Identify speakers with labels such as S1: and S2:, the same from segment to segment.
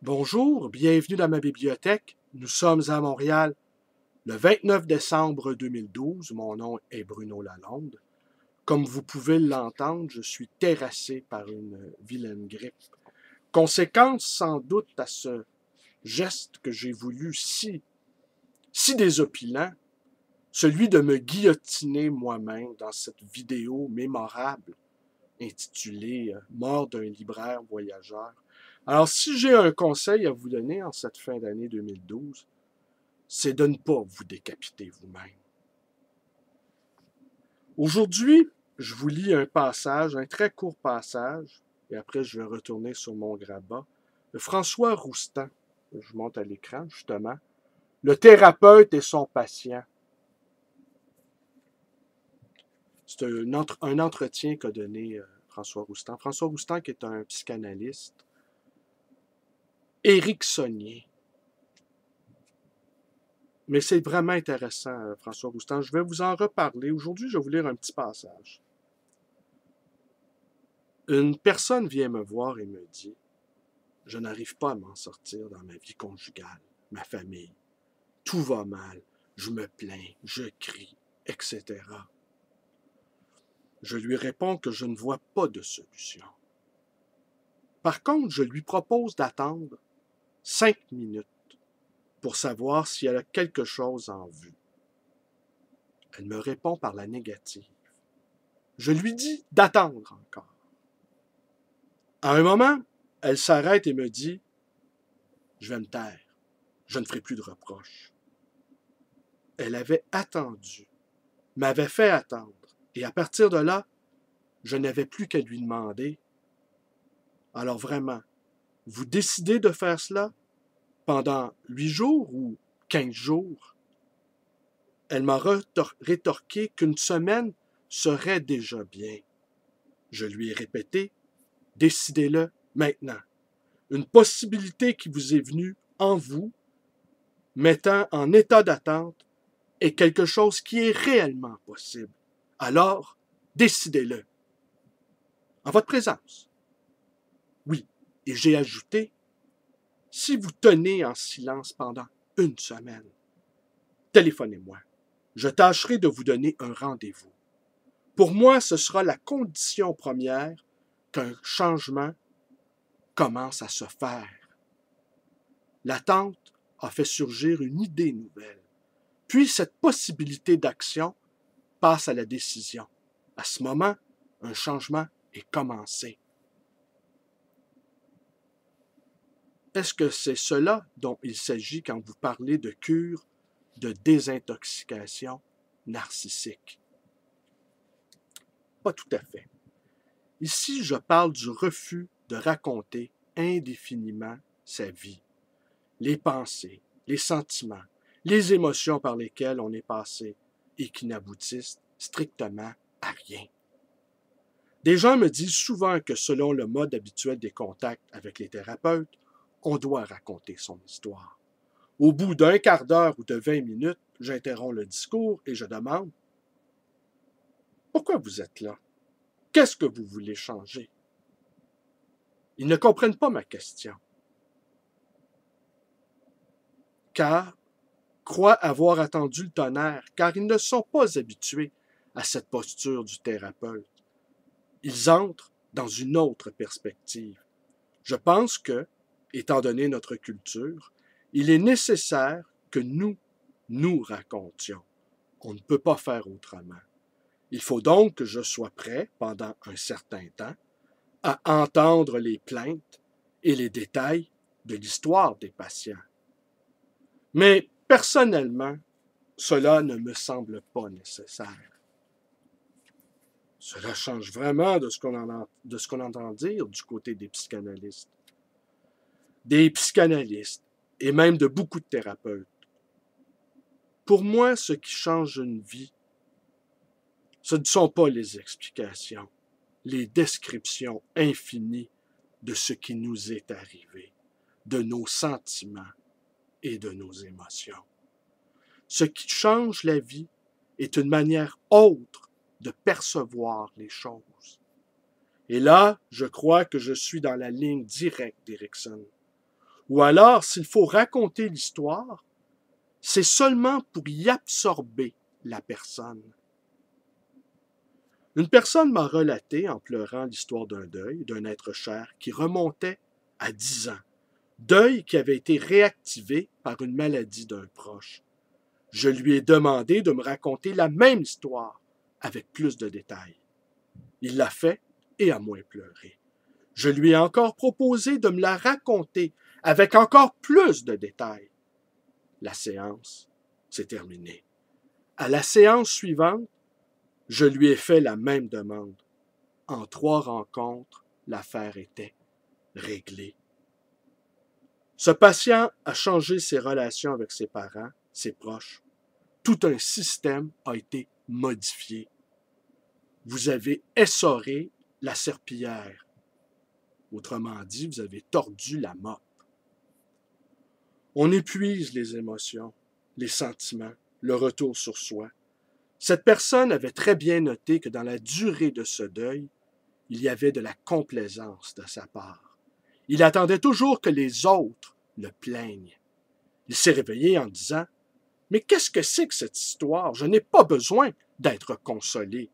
S1: Bonjour, bienvenue dans ma bibliothèque. Nous sommes à Montréal le 29 décembre 2012. Mon nom est Bruno Lalonde. Comme vous pouvez l'entendre, je suis terrassé par une vilaine grippe. Conséquence sans doute à ce geste que j'ai voulu si désopilant, celui de me guillotiner moi-même dans cette vidéo mémorable intitulée Mort d'un libraire voyageur. Alors, si j'ai un conseil à vous donner en cette fin d'année 2012, c'est de ne pas vous décapiter vous-même. Aujourd'hui, je vous lis un passage, un très court passage, et après je vais retourner sur mon grabat, de François Roustan. Je monte à l'écran, justement. Le thérapeute et son patient. C'est un entretien qu'a donné François Roustan. François Roustan, qui est un psychanalyste ericksonien. Mais c'est vraiment intéressant, François Roustan. Je vais vous en reparler. Aujourd'hui, je vais vous lire un petit passage. Une personne vient me voir et me dit « Je n'arrive pas à m'en sortir dans ma vie conjugale, ma famille. Tout va mal. Je me plains, je crie, etc. » Je lui réponds que je ne vois pas de solution. Par contre, je lui propose d'attendre 5 minutes pour savoir si elle a quelque chose en vue. Elle me répond par la négative. Je lui dis d'attendre encore. À un moment, elle s'arrête et me dit « Je vais me taire, je ne ferai plus de reproches. » Elle avait attendu, m'avait fait attendre, et à partir de là, je n'avais plus qu'à lui demander « Alors vraiment, vous décidez de faire cela pendant 8 jours ou 15 jours? » Elle m'a rétorqué qu'une semaine serait déjà bien. Je lui ai répété « Décidez-le maintenant. Une possibilité qui vous est venue en vous, mettant en état d'attente, est quelque chose qui est réellement possible. Alors, décidez-le. En votre présence. Oui, et j'ai ajouté, si vous tenez en silence pendant 1 semaine, téléphonez-moi. Je tâcherai de vous donner un rendez-vous. Pour moi, ce sera la condition première qu'un changement commence à se faire. L'attente a fait surgir une idée nouvelle. Puis cette possibilité d'action passe à la décision. À ce moment, un changement est commencé. Est-ce que c'est cela dont il s'agit quand vous parlez de cure de désintoxication narcissique? Pas tout à fait. Ici, je parle du refus de raconter indéfiniment sa vie, les pensées, les sentiments, les émotions par lesquelles on est passé et qui n'aboutissent strictement à rien. Des gens me disent souvent que selon le mode habituel des contacts avec les thérapeutes, on doit raconter son histoire. Au bout d'un quart d'heure ou de 20 minutes, j'interromps le discours et je demande « Pourquoi vous êtes là? Qu'est-ce que vous voulez changer? » Ils ne comprennent pas ma question. Car croient avoir attendu le tonnerre, car ils ne sont pas habitués à cette posture du thérapeute. Ils entrent dans une autre perspective. Je pense que, étant donné notre culture, il est nécessaire que nous racontions. On ne peut pas faire autrement. Il faut donc que je sois prêt, pendant un certain temps, à entendre les plaintes et les détails de l'histoire des patients. Mais personnellement, cela ne me semble pas nécessaire. Cela change vraiment de ce qu'on entend dire du côté des psychanalystes. Des psychanalystes et même de beaucoup de thérapeutes. Pour moi, ce qui change une vie, ce ne sont pas les explications, les descriptions infinies de ce qui nous est arrivé, de nos sentiments et de nos émotions. Ce qui change la vie est une manière autre de percevoir les choses. Et là, je crois que je suis dans la ligne directe d'Erikson. Ou alors, s'il faut raconter l'histoire, c'est seulement pour y absorber la personne. Une personne m'a relaté en pleurant l'histoire d'un deuil d'un être cher qui remontait à 10 ans. Deuil qui avait été réactivé par une maladie d'un proche. Je lui ai demandé de me raconter la même histoire avec plus de détails. Il l'a fait et a moins pleuré. Je lui ai encore proposé de me la raconter avec encore plus de détails. La séance s'est terminée. À la séance suivante, je lui ai fait la même demande. En 3 rencontres, l'affaire était réglée. Ce patient a changé ses relations avec ses parents, ses proches. Tout un système a été modifié. Vous avez essoré la serpillière. Autrement dit, vous avez tordu la mop. On épuise les émotions, les sentiments, le retour sur soi. Cette personne avait très bien noté que dans la durée de ce deuil, il y avait de la complaisance de sa part. Il attendait toujours que les autres le plaignent. Il s'est réveillé en disant « Mais qu'est-ce que c'est que cette histoire? Je n'ai pas besoin d'être consolé. »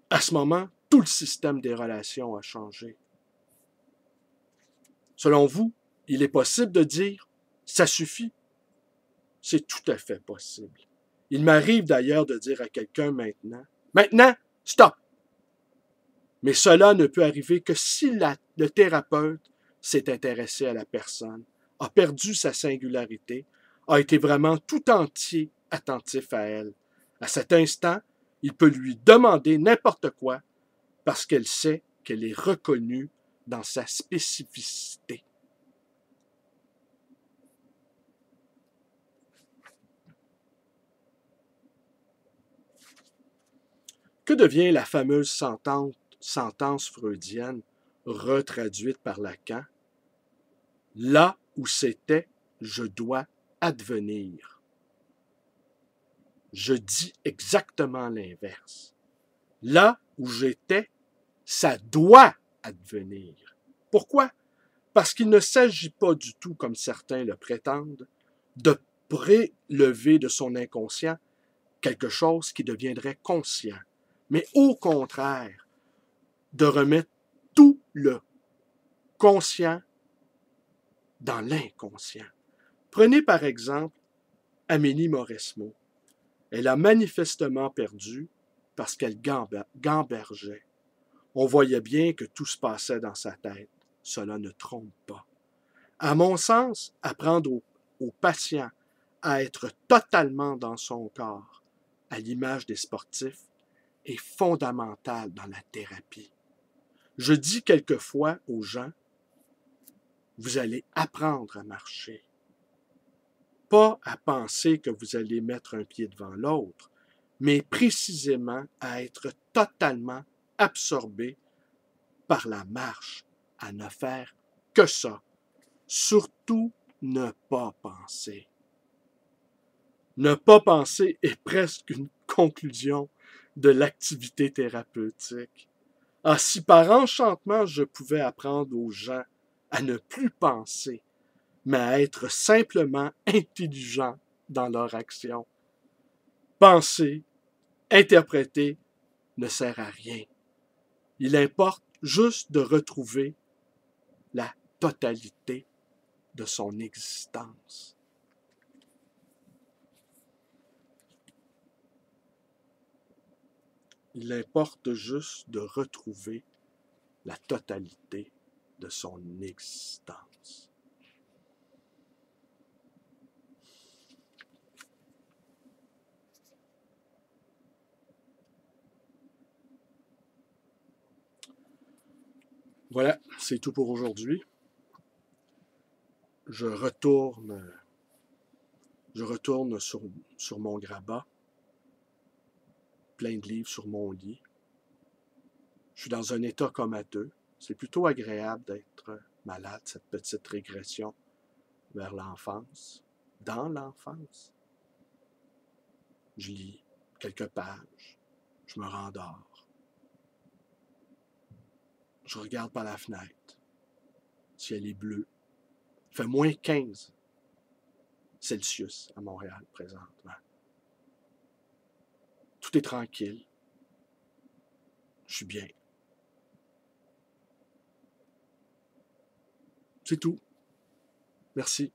S1: À ce moment, tout le système des relations a changé. Selon vous, il est possible de dire « ça suffit ». C'est tout à fait possible. Il m'arrive d'ailleurs de dire à quelqu'un maintenant « Maintenant, stop ». Mais cela ne peut arriver que si le thérapeute s'est intéressé à la personne, a perdu sa singularité, a été vraiment tout entier attentif à elle. À cet instant, il peut lui demander n'importe quoi parce qu'elle sait qu'elle est reconnue dans sa spécificité. Que devient la fameuse sentence freudienne retraduite par Lacan? Là où c'était, je dois advenir. Je dis exactement l'inverse. Là où j'étais, ça doit advenir. Pourquoi? Parce qu'il ne s'agit pas du tout, comme certains le prétendent, de prélever de son inconscient quelque chose qui deviendrait conscient, mais au contraire, de remettre tout le conscient dans l'inconscient. Prenez par exemple Amélie Mauresmo. Elle a manifestement perdu parce qu'elle gambergeait. On voyait bien que tout se passait dans sa tête. Cela ne trompe pas. À mon sens, apprendre au patient à être totalement dans son corps, à l'image des sportifs, est fondamental dans la thérapie. Je dis quelquefois aux gens, vous allez apprendre à marcher. Pas à penser que vous allez mettre un pied devant l'autre, mais précisément à être totalement absorbé par la marche, à ne faire que ça. Surtout, ne pas penser. Ne pas penser est presque une conclusion de l'activité thérapeutique. Ah, si par enchantement je pouvais apprendre aux gens à ne plus penser, mais à être simplement intelligents dans leur action. Penser, interpréter ne sert à rien. Il importe juste de retrouver la totalité de son existence. Il importe juste de retrouver la totalité de son existence. Voilà, c'est tout pour aujourd'hui. Je retourne sur mon grabat, plein de livres sur mon lit. Je suis dans un état comateux. C'est plutôt agréable d'être malade, cette petite régression vers l'enfance, dans l'enfance. Je lis quelques pages, je me rendors. Je regarde par la fenêtre. Le ciel est bleu, Il fait moins 15 Celsius à Montréal présentement. Tout est tranquille. Je suis bien. C'est tout. Merci.